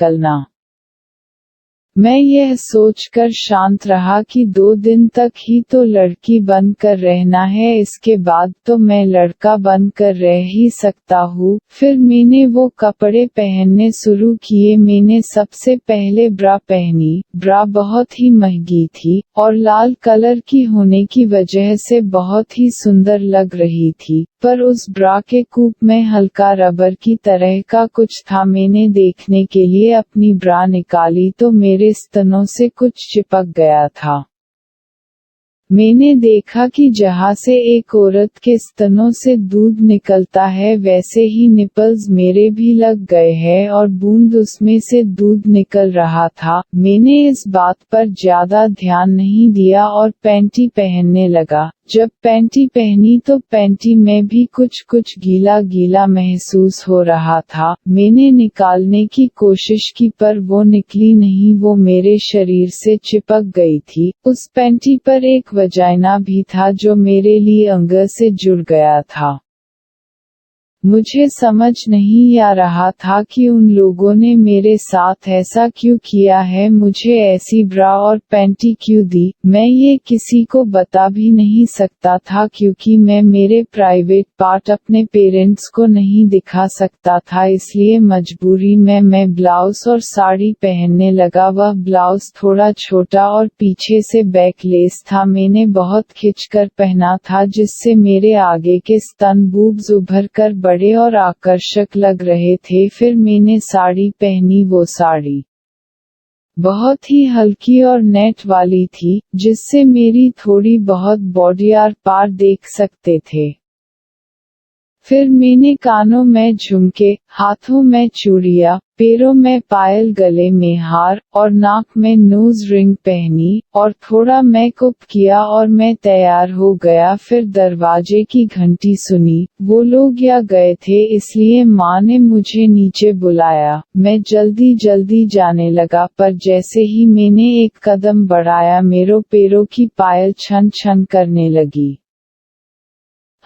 निकलना। मैं यह सोचकर शांत रहा कि 2 दिन तक ही तो लड़की बनकर रहना है, इसके बाद तो मैं लड़का बनकर रह ही सकता हूँ। फिर मैंने वो कपड़े पहनने शुरू किए। मैंने सबसे पहले ब्रा पहनी। ब्रा बहुत ही महंगी थी और लाल कलर की होने की वजह से बहुत ही सुंदर लग रही थी, पर उस ब्रा के कूप में हल्का रबर की तरह का कुछ था। मैंने देखने के लिए अपनी ब्रा निकाली तो मेरे स्तनों से कुछ चिपक गया था। मैंने देखा कि जहाँ से एक औरत के स्तनों से दूध निकलता है वैसे ही निपल्स मेरे भी लग गए हैं और बूंद उसमें से दूध निकल रहा था। मैंने इस बात पर ज्यादा ध्यान नहीं दिया और पैंटी पहनने लगा। जब पैंटी पहनी तो पैंटी में भी कुछ कुछ गीला गीला महसूस हो रहा था। मैंने निकालने की कोशिश की पर वो निकली नहीं, वो मेरे शरीर से चिपक गई थी। उस पैंटी पर एक वजाइना भी था जो मेरे लिए अंग से जुड़ गया था। मुझे समझ नहीं आ रहा था कि उन लोगों ने मेरे साथ ऐसा क्यों किया है, मुझे ऐसी ब्रा और पैंटी क्यों दी। मैं ये किसी को बता भी नहीं सकता था क्योंकि मैं मेरे प्राइवेट पार्ट अपने पेरेंट्स को नहीं दिखा सकता था, इसलिए मजबूरी में मैं ब्लाउज और साड़ी पहनने लगा। वह ब्लाउज थोड़ा छोटा और पीछे से बैक लेस था। मैंने बहुत खिंचकर पहना था जिससे मेरे आगे के स्तन बूब्स उभर कर बड़े और आकर्षक लग रहे थे। फिर मैंने साड़ी पहनी। वो साड़ी बहुत ही हल्की और नेट वाली थी जिससे मेरी थोड़ी बहुत बॉडी आर पार देख सकते थे। फिर मैंने कानों में झुमके, हाथों में चूड़ियाँ, पैरों में पायल, गले में हार और नाक में नोज रिंग पहनी और थोड़ा मेकअप किया और मैं तैयार हो गया। फिर दरवाजे की घंटी सुनी। वो लोग या गए थे इसलिए माँ ने मुझे नीचे बुलाया। मैं जल्दी जल्दी जाने लगा पर जैसे ही मैंने एक कदम बढ़ाया मेरे पैरों की पायल छन छन करने लगी।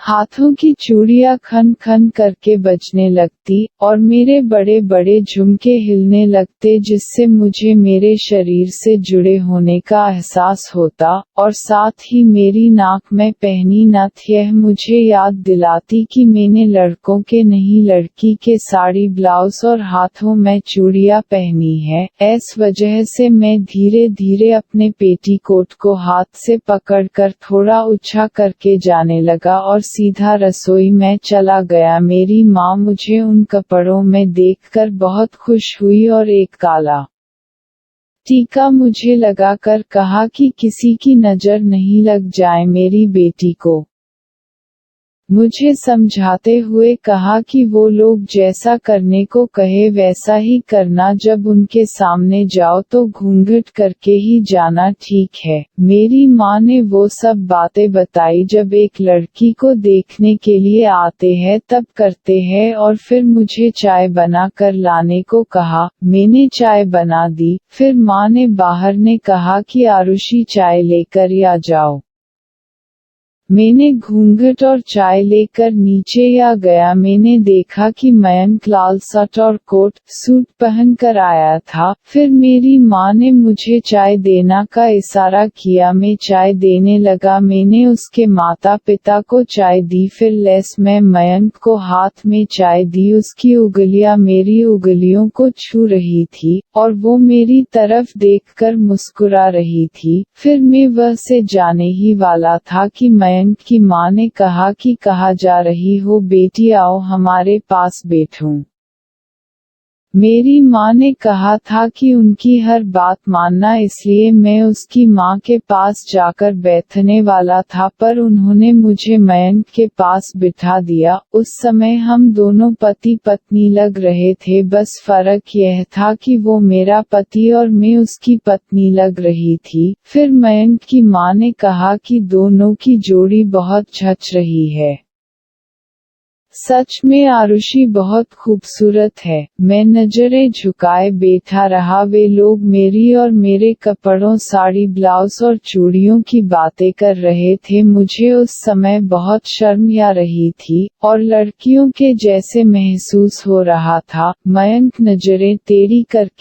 हाथों की चूड़ियाँ खन खन करके बजने लगती और मेरे बड़े बड़े झुमके हिलने लगते जिससे मुझे मेरे शरीर से जुड़े होने का एहसास होता और साथ ही मेरी नाक में पहनी नथ यह मुझे याद दिलाती कि मैंने लड़कों के नहीं लड़की के साड़ी ब्लाउज और हाथों में चूड़ियाँ पहनी है। इस वजह से मैं धीरे धीरे अपने पेटीकोट को हाथ से पकड़कर थोड़ा ऊंचा करके जाने लगा और सीधा रसोई में चला गया। मेरी माँ मुझे उन कपड़ों में देखकर बहुत खुश हुई और एक काला टीका मुझे लगाकर कहा कि किसी की नजर नहीं लग जाए मेरी बेटी को। मुझे समझाते हुए कहा कि वो लोग जैसा करने को कहे वैसा ही करना, जब उनके सामने जाओ तो घूंघट करके ही जाना, ठीक है। मेरी माँ ने वो सब बातें बताई जब एक लड़की को देखने के लिए आते हैं तब करते हैं और फिर मुझे चाय बना कर लाने को कहा। मैंने चाय बना दी। फिर माँ ने बाहर ने कहा कि आरुषि चाय लेकर आ जाओ। मैंने घूंघट और चाय लेकर नीचे आ गया। मैंने देखा कि मयंक लाल शर्ट और कोट सूट पहन कर आया था। फिर मेरी माँ ने मुझे चाय देना का इशारा किया। मैं चाय देने लगा। मैंने उसके माता पिता को चाय दी। फिर लेस में मयंक को हाथ में चाय दी। उसकी उंगलियां मेरी उंगलियों को छू रही थी और वो मेरी तरफ देखकर मुस्कुरा रही थी। फिर मैं वह से जाने ही वाला था कि मयंक की माँ ने कहा कि कहाँ जा रही हो बेटी, आओ हमारे पास बैठो। मेरी माँ ने कहा था कि उनकी हर बात मानना, इसलिए मैं उसकी माँ के पास जाकर बैठने वाला था पर उन्होंने मुझे मयंक के पास बिठा दिया। उस समय हम दोनों पति पत्नी लग रहे थे, बस फर्क यह था कि वो मेरा पति और मैं उसकी पत्नी लग रही थी। फिर मयंक की माँ ने कहा कि दोनों की जोड़ी बहुत जच रही है। सच में आरुषि बहुत खूबसूरत है। मैं नजरें झुकाए बैठा रहा। वे लोग मेरी और मेरे कपड़ों, साड़ी, ब्लाउज और चूड़ियों की बातें कर रहे थे। मुझे उस समय बहुत शर्म आ रही थी, और लड़कियों के जैसे महसूस हो रहा था। मयंक नजरें टेढ़ी करके